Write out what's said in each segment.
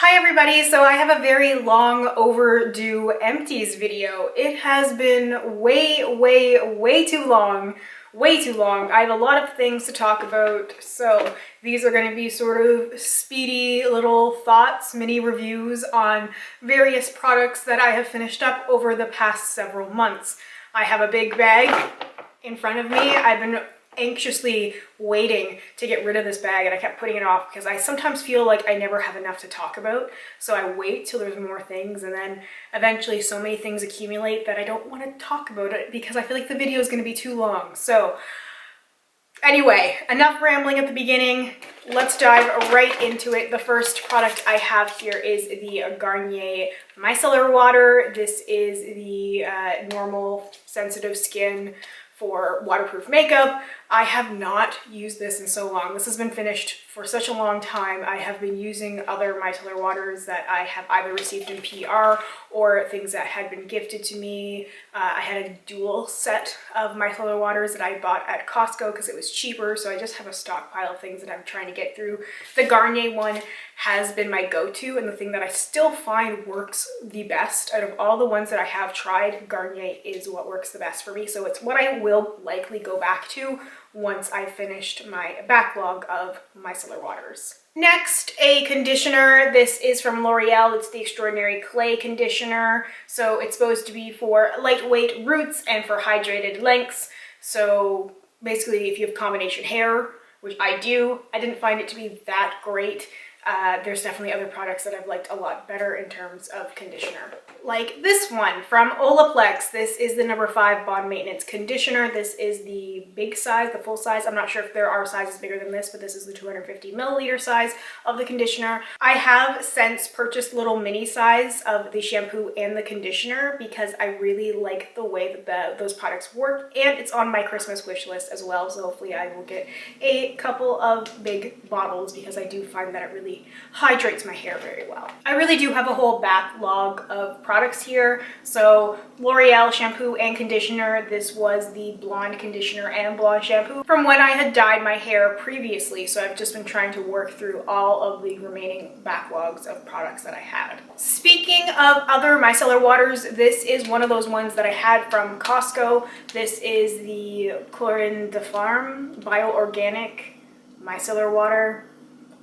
Hi everybody, so I have a very long overdue Empties video. It has been way too long. I have a lot of things to talk about, so these are going to be sort of speedy little thoughts, mini reviews on various products that I have finished up over the past several months. I have a big bag in front of me. I've been anxiously waiting to get rid of this bag, and I kept putting it off because I sometimes feel like I never have enough to talk about, so I wait till there's more things, and then eventually so many things accumulate that I don't want to talk about it because I feel like the video is going to be too long. So anyway, enough rambling at the beginning. Let's dive right into it. The first product I have here is the Garnier Micellar Water. This is the normal sensitive skin for waterproof makeup. I have not used this in so long. This has been finished for such a long time. I have been using other micellar waters that I have either received in PR or things that had been gifted to me. I had a dual set of micellar waters that I bought at Costco because it was cheaper, so I just have a stockpile of things that I'm trying to get through. The Garnier one has been my go-to, and the thing that I still find works the best out of all the ones that I have tried. Garnier is what works the best for me, so it's what I will likely go back to once I've finished my backlog of micellar waters. Next, a conditioner. This is from L'Oreal. It's the Extraordinary Clay Conditioner. So it's supposed to be for lightweight roots and for hydrated lengths. So basically, if you have combination hair, which I do, I didn't find it to be that great. There's definitely other products that I've liked a lot better in terms of conditioner. Like this one from Olaplex. This is the number 5 Bond Maintenance Conditioner. This is the big size, the full size. I'm not sure if there are sizes bigger than this, but this is the 250 milliliter size of the conditioner. I have since purchased little mini size of the shampoo and the conditioner because I really like the way that those products work, and it's on my Christmas wish list as well, so hopefully I will get a couple of big bottles because I do find that it really hydrates my hair very well. I really do have a whole backlog of products here. So L'Oreal shampoo and conditioner. This was the blonde conditioner and blonde shampoo from when I had dyed my hair previously. So I've just been trying to work through all of the remaining backlogs of products that I had. Speaking of other micellar waters, this is one of those ones that I had from Costco. This is the Chlorine de Farm Bio-Organic Micellar Water.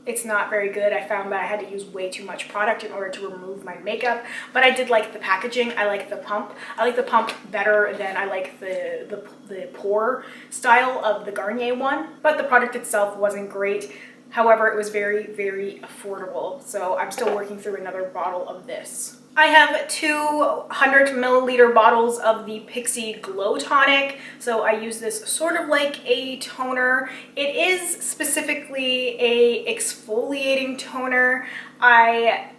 It's not very good. I found that I had to use way too much product in order to remove my makeup, but I did like the packaging. I like the pump. I like the pump better than I like the pour style of the Garnier one, but the product itself wasn't great. However, it was very affordable, so I'm still working through another bottle of this. I have 200 milliliter bottles of the Pixie Glow Tonic, so I use this sort of like a toner. It is specifically a exfoliating toner. I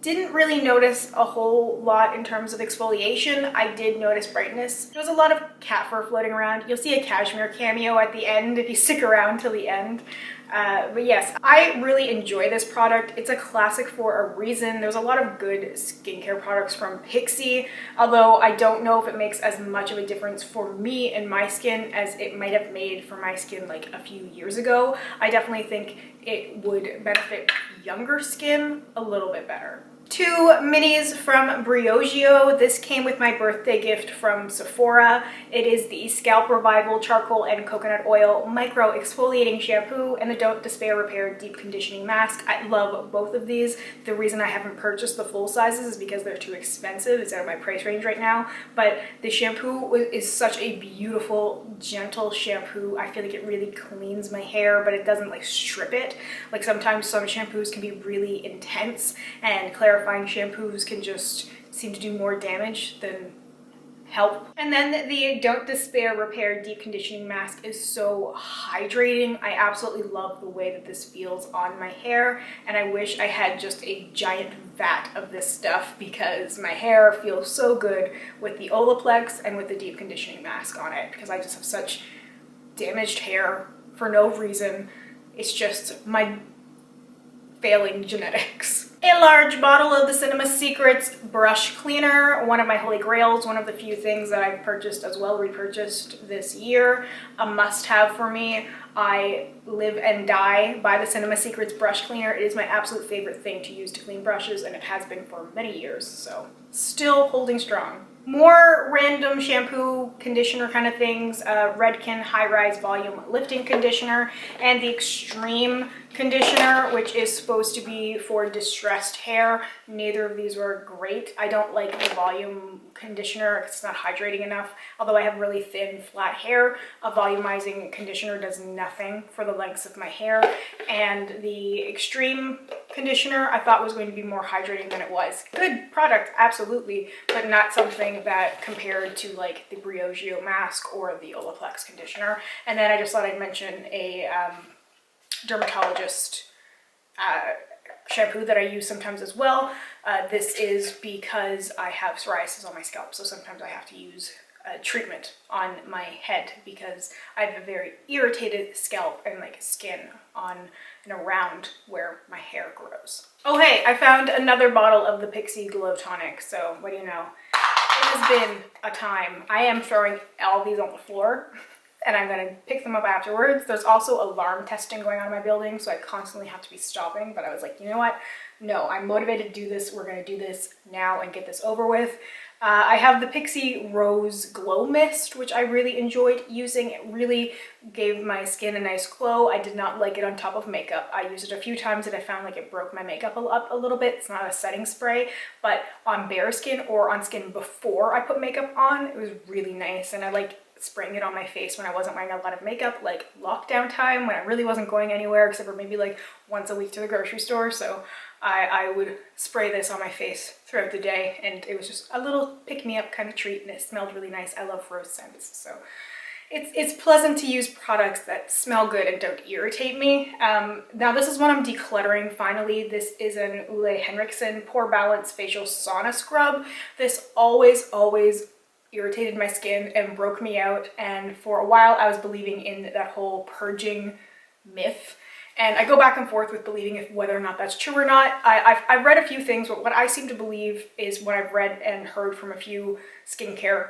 didn't really notice a whole lot in terms of exfoliation. I did notice brightness. There was a lot of cat fur floating around. You'll see a Cashmere cameo at the end if you stick around till the end. But yes, I really enjoy this product. It's a classic for a reason. There's a lot of good skincare products from Pixie, although I don't know if it makes as much of a difference for me and my skin as it might have made for my skin like a few years ago. I definitely think it would benefit younger skin a little bit better. 2 minis from Briogeo. This came with my birthday gift from Sephora. It is the Scalp Revival Charcoal and Coconut Oil Micro Exfoliating Shampoo and the Don't Despair Repair Deep Conditioning Mask. I love both of these. The reason I haven't purchased the full sizes is because they're too expensive. It's out of my price range right now, but the shampoo is such a beautiful, gentle shampoo. I feel like it really cleans my hair, but it doesn't like strip it. Like sometimes some shampoos can be really intense, and clarifying shampoos can just seem to do more damage than help. And then the Don't Despair Repair Deep Conditioning Mask is so hydrating. I absolutely love the way that this feels on my hair, and I wish I had just a giant vat of this stuff because my hair feels so good with the Olaplex and with the deep conditioning mask on it because I just have such damaged hair for no reason. It's just my failing genetics. A large bottle of the Cinema Secrets brush cleaner, one of my holy grails, one of the few things that I've purchased as well, repurchased this year, a must-have for me. I live and die by the Cinema Secrets brush cleaner. It is my absolute favorite thing to use to clean brushes, and it has been for many years, so still holding strong. More random shampoo, conditioner kind of things, Redken High Rise Volume Lifting Conditioner, and the Extreme Conditioner, which is supposed to be for distressed hair. Neither of these were great. I don't like the volume conditioner because it's not hydrating enough. Although I have really thin, flat hair, a volumizing conditioner does nothing for the lengths of my hair. And the Extreme Conditioner I thought was going to be more hydrating than it was. Good product, absolutely, but not something that compared to like the Briogeo mask or the Olaplex conditioner. And then I just thought I'd mention a dermatologist shampoo that I use sometimes as well. This is because I have psoriasis on my scalp, so sometimes I have to use treatment on my head because I have a very irritated scalp and like skin on and around where my hair grows. Oh hey, I found another bottle of the Pixi Glow Tonic, so what do you know? It has been a time. I am throwing all these on the floor and I'm gonna pick them up afterwards. There's also alarm testing going on in my building, so I constantly have to be stopping, but I was like, you know what? No, I'm motivated to do this. We're gonna do this now and get this over with. I have the Pixi Rose Glow Mist, which I really enjoyed using. It really gave my skin a nice glow. I did not like it on top of makeup. I used it a few times and I found like it broke my makeup up a little bit. It's not a setting spray, but on bare skin or on skin before I put makeup on, it was really nice. And I liked spraying it on my face when I wasn't wearing a lot of makeup, like lockdown time when I really wasn't going anywhere except for maybe like once a week to the grocery store. So I would spray this on my face throughout the day, and it was just a little pick-me-up kind of treat, and it smelled really nice. I love rose scents, so it's pleasant to use products that smell good and don't irritate me. Now this is one I'm decluttering finally. This is an Ole Henriksen Pore Balance Facial Sauna Scrub. This always irritated my skin and broke me out, and for a while I was believing in that whole purging myth. And I go back and forth with believing whether or not that's true or not. I've read a few things, but what I seem to believe is what I've read and heard from a few skincare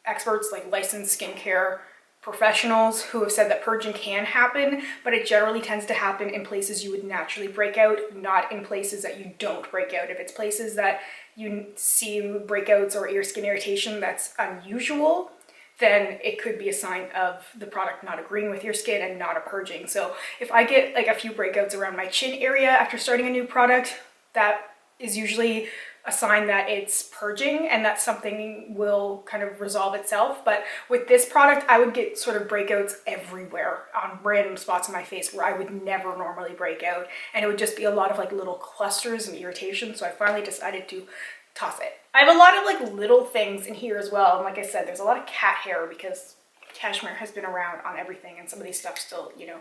experts, like licensed skincare professionals, who have said that purging can happen, but it generally tends to happen in places you would naturally break out, not in places that you don't break out. If it's places that you see breakouts or ear skin irritation that's unusual, then it could be a sign of the product not agreeing with your skin and not a purging. So if I get like a few breakouts around my chin area after starting a new product, that is usually a sign that it's purging and that something will kind of resolve itself. But with this product, I would get sort of breakouts everywhere on random spots on my face where I would never normally break out. And it would just be a lot of like little clusters and irritation. So I finally decided to toss it. I have a lot of like little things in here as well. And like I said, there's a lot of cat hair because Cashmere has been around on everything, and some of these stuff still, you know,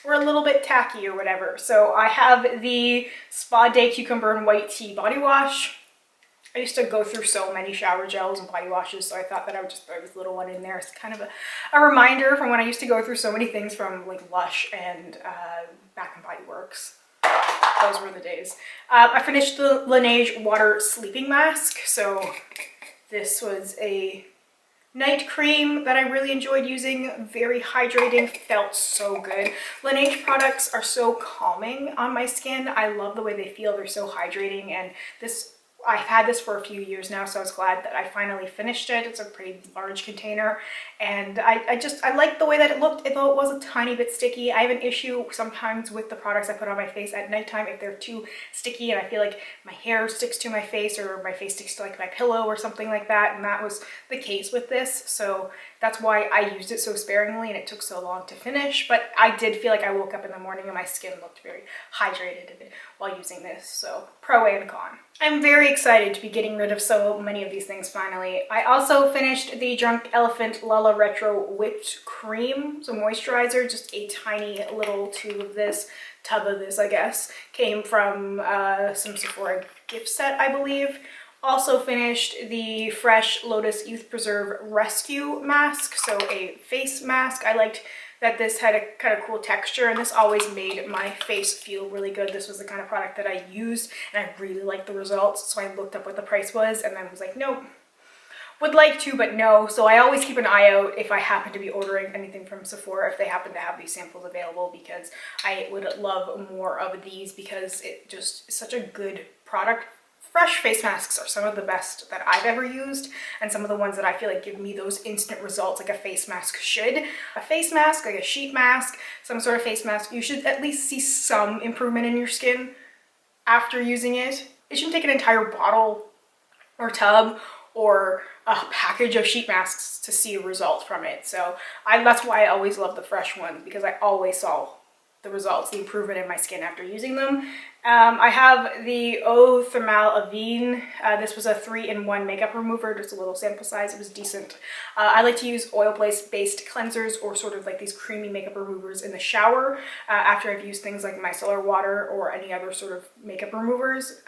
we're a little bit tacky or whatever. So I have the Spa Day Cucumber and White Tea Body Wash. I used to go through so many shower gels and body washes, so I thought that I would just throw this little one in there. It's kind of a reminder from when I used to go through so many things from like Lush and Bath and Body Works. Those were the days. I finished the Laneige Water Sleeping Mask. So this was a night cream that I really enjoyed using. Very hydrating, felt so good. Laneige products are so calming on my skin. I love the way they feel. They're so hydrating, and this, I've had this for a few years now, so I was glad that I finally finished it. It's a pretty large container, and I like the way that it looked, although it was a tiny bit sticky. I have an issue sometimes with the products I put on my face at nighttime if they're too sticky and I feel like my hair sticks to my face or my face sticks to like my pillow or something like that, and that was the case with this. So that's why I used it so sparingly and it took so long to finish. But I did feel like I woke up in the morning and my skin looked very hydrated while using this. So pro and con. I'm very excited to be getting rid of so many of these things finally. I also finished the Drunk Elephant Lala Retro Whipped Cream, so moisturizer, just a tiny little tub of this, I guess. Came from some Sephora gift set, I believe. Also finished the Fresh Lotus Youth Preserve Rescue Mask, so a face mask. I liked that this had a kind of cool texture, and this always made my face feel really good. This was the kind of product that I used, and I really liked the results, so I looked up what the price was, and then was like, nope, Would like to, but no. So I always keep an eye out if I happen to be ordering anything from Sephora, if they happen to have these samples available, because I would love more of these because it just is such a good product. Fresh face masks are some of the best that I've ever used, and some of the ones that I feel like give me those instant results like a face mask should. A face mask, like a sheet mask, some sort of face mask, you should at least see some improvement in your skin after using it. It shouldn't take an entire bottle or tub or a package of sheet masks to see a result from it. So that's why I always love the fresh ones, because I always saw the results, the improvement in my skin after using them. I have the Eau Thermale Avene. This was a 3-in-1 makeup remover, just a little sample size. It was decent. I like to use oil-based cleansers or sort of like these creamy makeup removers in the shower after I've used things like micellar water or any other sort of makeup removers,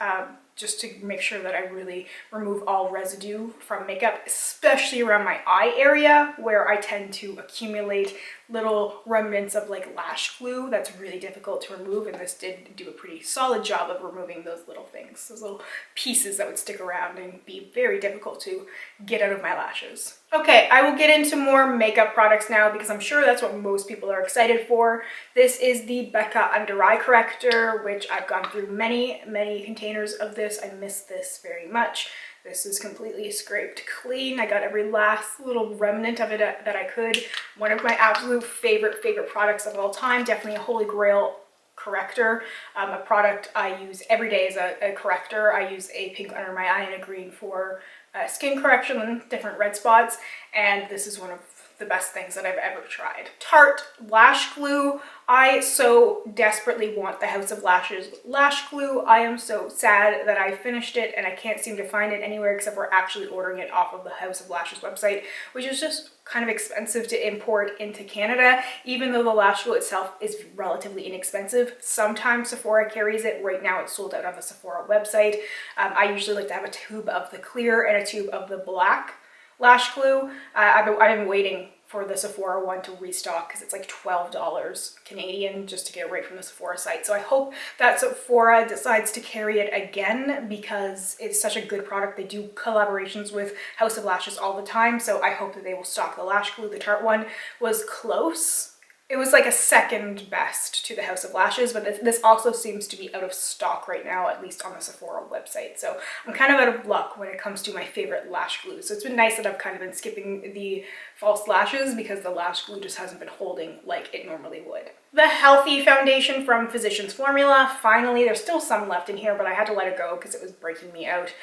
just to make sure that I really remove all residue from makeup, especially around my eye area where I tend to accumulate little remnants of like lash glue that's really difficult to remove, and this did do a pretty solid job of removing those little things, those little pieces that would stick around and be very difficult to get out of my lashes. Okay, I will get into more makeup products now because I'm sure that's what most people are excited for. This is the Becca Under Eye Corrector, which I've gone through many containers of this. I miss this very much. This is completely scraped clean. I got every last little remnant of it that I could. One of my absolute favorite products of all time, definitely a holy grail corrector, a product I use every day as a corrector. I use a pink under my eye and a green for skin correction and different red spots, and this is one of the best things that I've ever tried. Tarte lash glue. I so desperately want the House of Lashes lash glue. I am so sad that I finished it and I can't seem to find it anywhere except for actually ordering it off of the House of Lashes website, which is just kind of expensive to import into Canada, even though the lash glue itself is relatively inexpensive. Sometimes Sephora carries it. Right now it's sold out on the Sephora website. I usually like to have a tube of the clear and a tube of the black lash glue. I've been waiting for the Sephora one to restock because it's like $12 Canadian just to get it right from the Sephora site. So I hope that Sephora decides to carry it again because it's such a good product. They do collaborations with House of Lashes all the time, so I hope that they will stock the lash glue. The Tarte one was close. It was like a second best to the House of Lashes, but this also seems to be out of stock right now, at least on the Sephora website. So I'm kind of out of luck when it comes to my favorite lash glue. So it's been nice that I've kind of been skipping the false lashes because the lash glue just hasn't been holding like it normally would. The Healthy Foundation from Physicians Formula. Finally, there's still some left in here, but I had to let it go because it was breaking me out.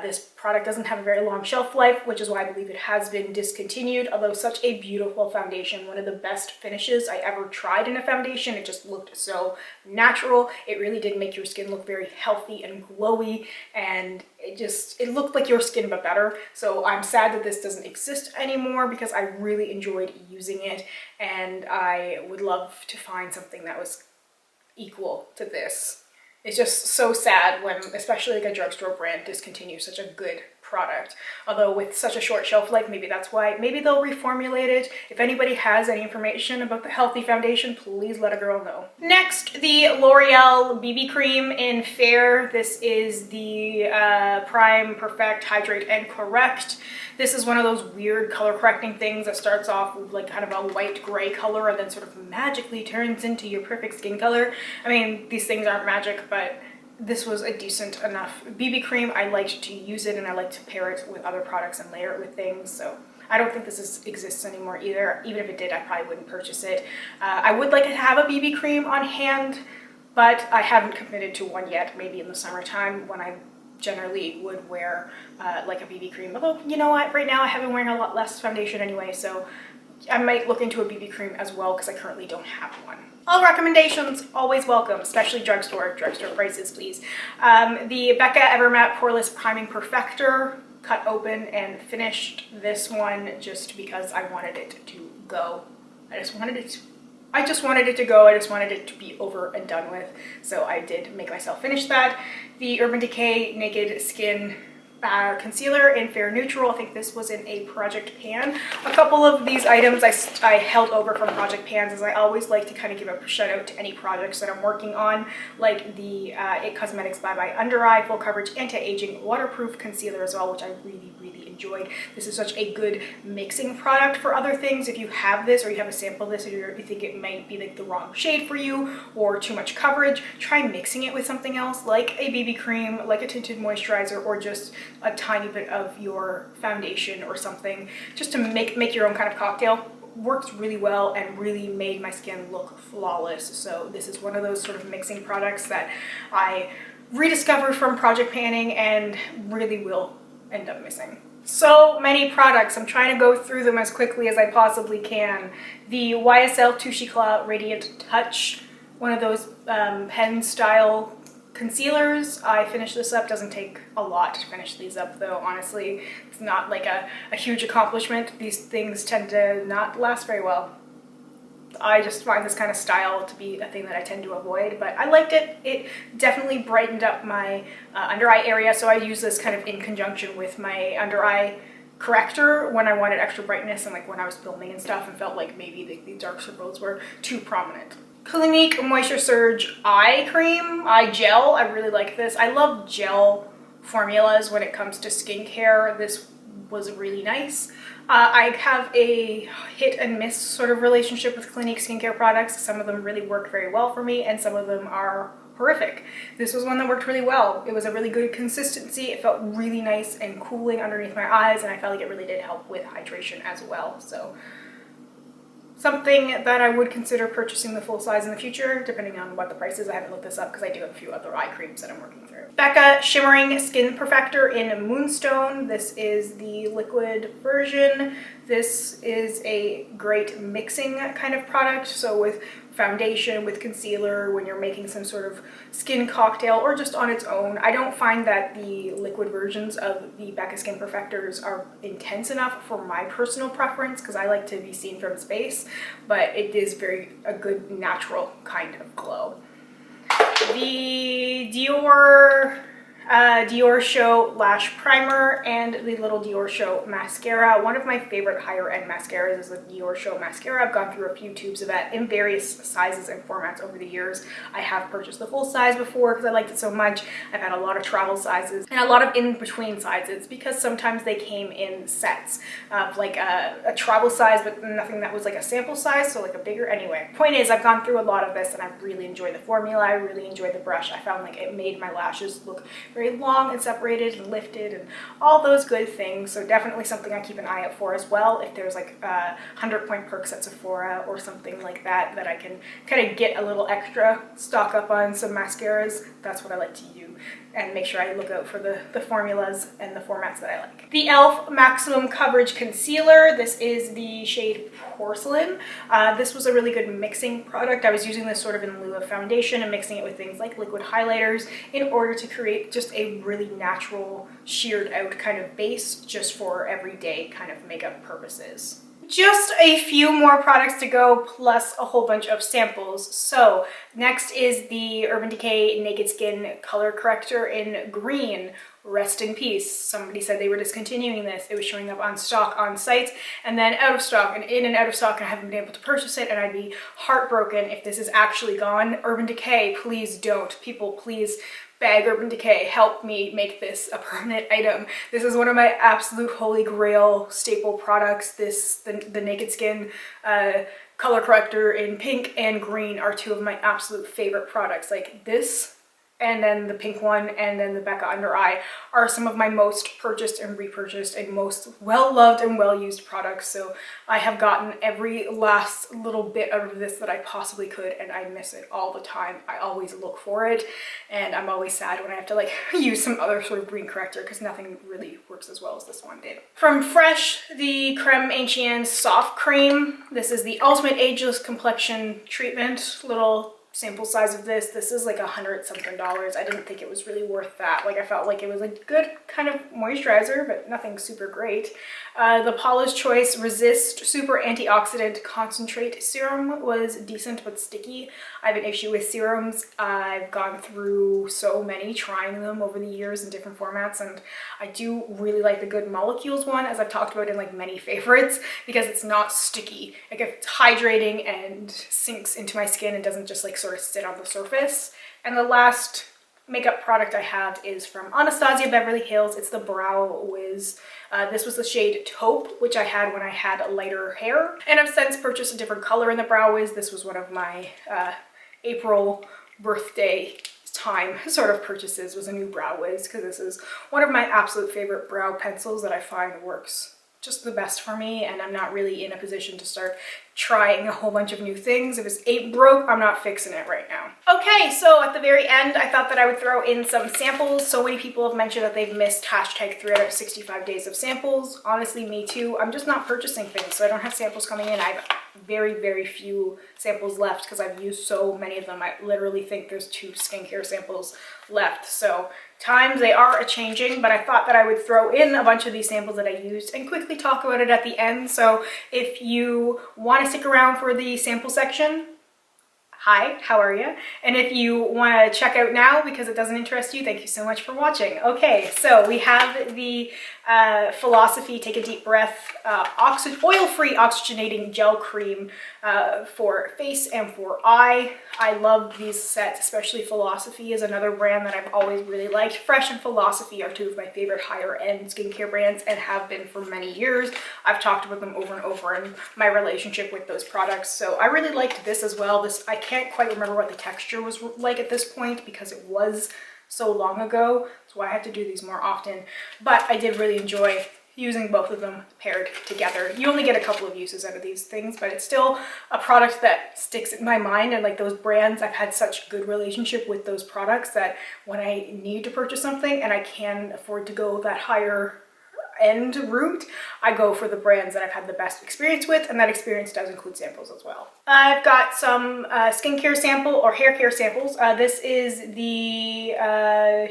This product doesn't have a very long shelf life, which is why I believe it has been discontinued, although such a beautiful foundation, one of the best finishes I ever tried in a foundation. It just looked so natural. It really did make your skin look very healthy and glowy, and it looked like your skin but better. So I'm sad that this doesn't exist anymore because I really enjoyed using it, and I would love to find something that was equal to this. It's just so sad when, especially like a drugstore brand, discontinues such a good product. Although with such a short shelf life, maybe that's why. Maybe they'll reformulate it. If anybody has any information about the Healthy Foundation, please let a girl know. Next, the L'Oreal BB Cream in Fair. This is the Prime, Perfect, Hydrate, and Correct. This is one of those weird color correcting things that starts off with like kind of a white gray color and then sort of magically turns into your perfect skin color. I mean, these things aren't magic, but this was a decent enough BB cream. I liked to use it and I like to pair it with other products and layer it with things. So I don't think this exists anymore either. Even if it did, I probably wouldn't purchase it. I would like to have a BB cream on hand, but I haven't committed to one yet. Maybe in the summertime when I generally would wear like a BB cream. Although, you know what, right now I have been wearing a lot less foundation anyway, so I might look into a BB cream as well because I currently don't have one. All recommendations, always welcome, especially drugstore prices, please. The Becca Evermatte Poreless Priming Perfector, cut open and finished this one just because I wanted it to go. I just wanted it to go. I just wanted it to be over and done with. So I did make myself finish that. The Urban Decay Naked Skin concealer in Fair Neutral. I think this was in a Project Pan. A couple of these items I held over from Project Pans, as I always like to kind of give a shout out to any projects that I'm working on, like the IT Cosmetics Bye Bye Under Eye Full Coverage Anti-Aging Waterproof Concealer as well, which I really enjoyed. enjoyed. This is such a good mixing product for other things. If you have this or you have a sample of this and you think it might be like the wrong shade for you or too much coverage, try mixing it with something else like a BB cream, like a tinted moisturizer, or just a tiny bit of your foundation or something, just to make your own kind of cocktail. Worked really well and really made my skin look flawless. So this is one of those sort of mixing products that I rediscovered from project panning and really will end up missing. So many products. I'm trying to go through them as quickly as I possibly can. The YSL Touche Eclat Radiant Touch, one of those pen style concealers. I finished this up. Doesn't take a lot to finish these up though, honestly. It's not like a huge accomplishment. These things tend to not last very well. I just find this kind of style to be a thing that I tend to avoid, but I liked it. It definitely brightened up my under eye area, so I use this kind of in conjunction with my under eye corrector when I wanted extra brightness and like when I was filming and stuff and felt like maybe the dark circles were too prominent. Clinique Moisture Surge Eye Cream, Eye Gel. I really like this. I love gel formulas when it comes to skincare. This was really nice. I have a hit and miss sort of relationship with Clinique skincare products. Some of them really work very well for me and some of them are horrific. This was one that worked really well. It was a really good consistency. It felt really nice and cooling underneath my eyes, and I felt like it really did help with hydration as well. So something that I would consider purchasing the full size in the future, depending on what the price is. I haven't looked this up because I do have a few other eye creams that I'm working through. Becca Shimmering Skin Perfector in Moonstone. This is the liquid version. This is a great mixing kind of product. So with foundation, with concealer, when you're making some sort of skin cocktail or just on its own. I don't find that the liquid versions of the Becca Skin Perfectors are intense enough for my personal preference because I like to be seen from space, but it is a good natural kind of glow. The Dior Show Lash Primer and the little Dior Show Mascara. One of my favorite higher end mascaras is the Dior Show Mascara. I've gone through a few tubes of that in various sizes and formats over the years. I have purchased the full size before because I liked it so much. I've had a lot of travel sizes and a lot of in-between sizes because sometimes they came in sets of like a travel size but nothing that was like a sample size, so like a bigger. Anyway, point is I've gone through a lot of this and I really enjoy the formula. I really enjoy the brush. I found like it made my lashes look very long and separated and lifted and all those good things. So definitely something I keep an eye out for as well. If there's like 100-point perks at Sephora or something like that that I can kind of get a little extra, stock up on some mascaras, that's what I like to use. And make sure I look out for the formulas and the formats that I like. The Elle Maximum Coverage Concealer. This is the shade Porcelain. This was a really good mixing product. I was using this sort of in lieu of foundation and mixing it with things like liquid highlighters in order to create just a really natural, sheared out kind of base just for everyday kind of makeup purposes. Just a few more products to go, plus a whole bunch of samples. So next is the Urban Decay Naked Skin Color Corrector in green. Rest in peace. Somebody said they were discontinuing this. It was showing up on stock on sites and then out of stock and in and out of stock, and I haven't been able to purchase it, and I'd be heartbroken if this is actually gone. Urban Decay, please don't. People, please beg Urban Decay, help me make this a permanent item. This is one of my absolute holy grail staple products. The Naked Skin color corrector in pink and green are two of my absolute favorite products. Like this, and then the pink one, and then the Becca Under Eye are some of my most purchased and repurchased and most well-loved and well-used products. So I have gotten every last little bit out of this that I possibly could, and I miss it all the time. I always look for it, and I'm always sad when I have to like use some other sort of green corrector because nothing really works as well as this one did. From Fresh, the Creme Ancien Soft Cream. This is the Ultimate Ageless Complexion Treatment. Little sample size of this. This is like $100-something. I didn't think it was really worth that. Like I felt like it was a good kind of moisturizer, but nothing super great. The Paula's Choice Resist Super Antioxidant Concentrate Serum was decent but sticky. I have an issue with serums. I've gone through so many trying them over the years in different formats, and I do really like the Good Molecules one, as I've talked about in like many favorites, because it's not sticky. Like it's hydrating and sinks into my skin and doesn't just like sort of sit on the surface. And the last makeup product I have is from Anastasia Beverly Hills. It's the Brow Wiz. This was the shade Taupe, which I had when I had lighter hair. And I've since purchased a different color in the Brow Wiz. This was one of my April birthday time sort of purchases, was a new Brow Wiz, because this is one of my absolute favorite brow pencils that I find works just the best for me, and I'm not really in a position to start trying a whole bunch of new things. If it's ain't broke, I'm not fixing it right now. Okay, so at the very end, I thought that I would throw in some samples. So many people have mentioned that they've missed hashtag 365 days of samples. Honestly, me too. I'm just not purchasing things, so I don't have samples coming in. I have very few samples left because I've used so many of them. I literally think there's 2 skincare samples left. So times they are a-changing, but I thought that I would throw in a bunch of these samples that I used and quickly talk about it at the end. So if you want to stick around for the sample section, hi, how are you? And if you want to check out now because it doesn't interest you, thank you so much for watching. Okay, so we have the Philosophy Take a Deep Breath oil-free oxygenating gel cream for face and for eye. I love these sets, especially Philosophy is another brand that I've always really liked. Fresh and Philosophy are 2 of my favorite higher end skincare brands and have been for many years. I've talked about them over and over in my relationship with those products. So I really liked this as well. I can't quite remember what the texture was like at this point because it was so long ago. That's why I had to do these more often. But I did really enjoy using both of them paired together. You only get a couple of uses out of these things, but it's still a product that sticks in my mind. And like those brands, I've had such good relationship with those products that when I need to purchase something and I can afford to go that higher end route, I go for the brands that I've had the best experience with, and that experience does include samples as well. I've got some skincare sample or hair care samples. This is the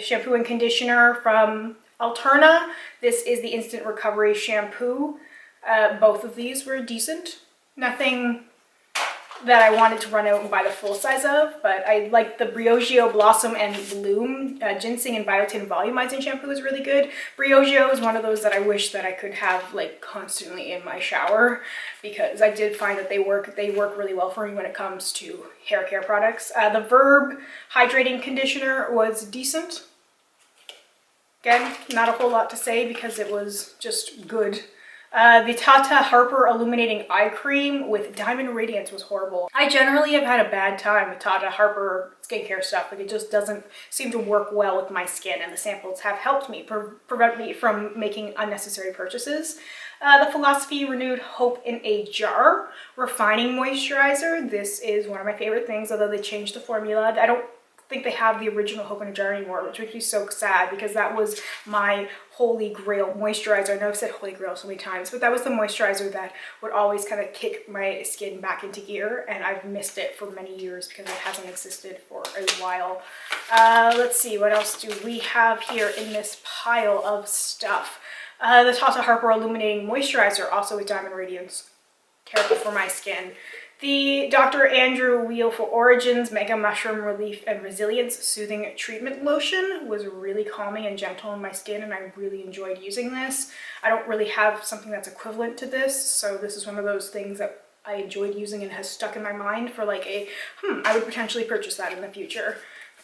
shampoo and conditioner from Alterna. This is the Instant Recovery shampoo. Both of these were decent. Nothing that I wanted to run out and buy the full size of, but I like the Briogeo Blossom and Bloom Ginseng and Biotin Volumizing shampoo is really good. Briogeo is one of those that I wish that I could have like constantly in my shower, because I did find that they work really well for me when it comes to hair care products. The Verb Hydrating Conditioner was decent. Again, not a whole lot to say because it was just good. The Tata Harper Illuminating Eye Cream with Diamond Radiance was horrible. I generally have had a bad time with Tata Harper skincare stuff. Like, it just doesn't seem to work well with my skin, and the samples have helped me prevent me from making unnecessary purchases. The Philosophy Renewed Hope in a Jar Refining Moisturizer. This is one of my favorite things, although they changed the formula. I don't think they have the original Hope in a Jar anymore, which makes me so sad because that was my holy grail moisturizer. I know I've said holy grail so many times, but that was the moisturizer that would always kind of kick my skin back into gear, and I've missed it for many years because it hasn't existed for a while. Let's see, what else do we have here in this pile of stuff? The Tata Harper Illuminating Moisturizer, also with Diamond Radiance, terrible for my skin. The Dr. Andrew Wheel for Origins Mega Mushroom Relief and Resilience Soothing Treatment Lotion was really calming and gentle on my skin, and I really enjoyed using this. I don't really have something that's equivalent to this, so this is one of those things that I enjoyed using and has stuck in my mind for like I would potentially purchase that in the future.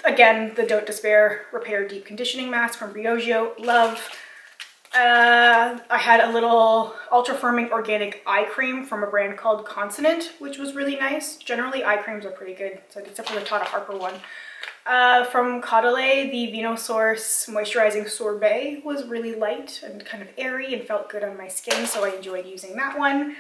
Again, the Don't Despair Repair Deep Conditioning Mask from Briogeo, love. I had a little ultra firming organic eye cream from a brand called Consonant, which was really nice. Generally, eye creams are pretty good, except for the Tata Harper one. From Caudalie, the Venosource Moisturizing Sorbet was really light and kind of airy and felt good on my skin, so I enjoyed using that one.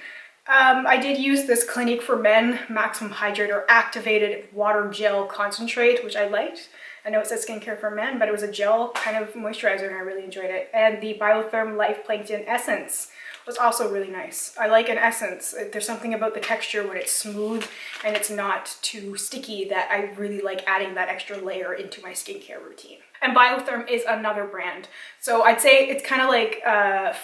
I did use this Clinique for Men Maximum Hydrator Activated Water Gel Concentrate, which I liked. I know it says skincare for men, but it was a gel kind of moisturizer and I really enjoyed it. And the Biotherm Life Plankton Essence was also really nice. I like an essence. There's something about the texture when it's smooth and it's not too sticky that I really like adding that extra layer into my skincare routine. And Biotherm is another brand. So I'd say it's kind of like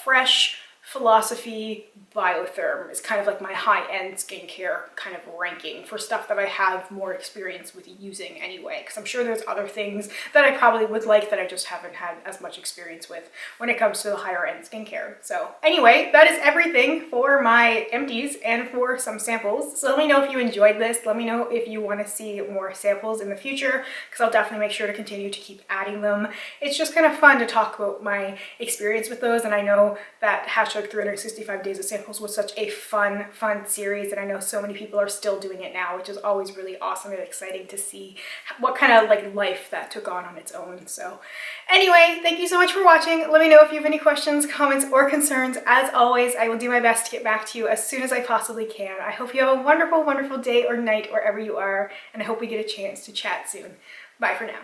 Fresh, Philosophy, Biotherm is kind of like my high-end skincare kind of ranking for stuff that I have more experience with using anyway, because I'm sure there's other things that I probably would like that I just haven't had as much experience with when it comes to the higher end skincare. So anyway, that is everything for my empties and for some samples. So let me know if you enjoyed this. Let me know if you want to see more samples in the future, because I'll definitely make sure to continue to keep adding them. It's just kind of fun to talk about my experience with those, and I know that hashtag 365 days of samples was such a fun series, and I know so many people are still doing it now, which is always really awesome and exciting to see what kind of like life that took on its own. So anyway, thank you so much for watching. Let me know if you have any questions, comments, or concerns. As always, I will do my best to get back to you as soon as I possibly can. I hope you have a wonderful, wonderful day or night wherever you are, and I hope we get a chance to chat soon. Bye for now.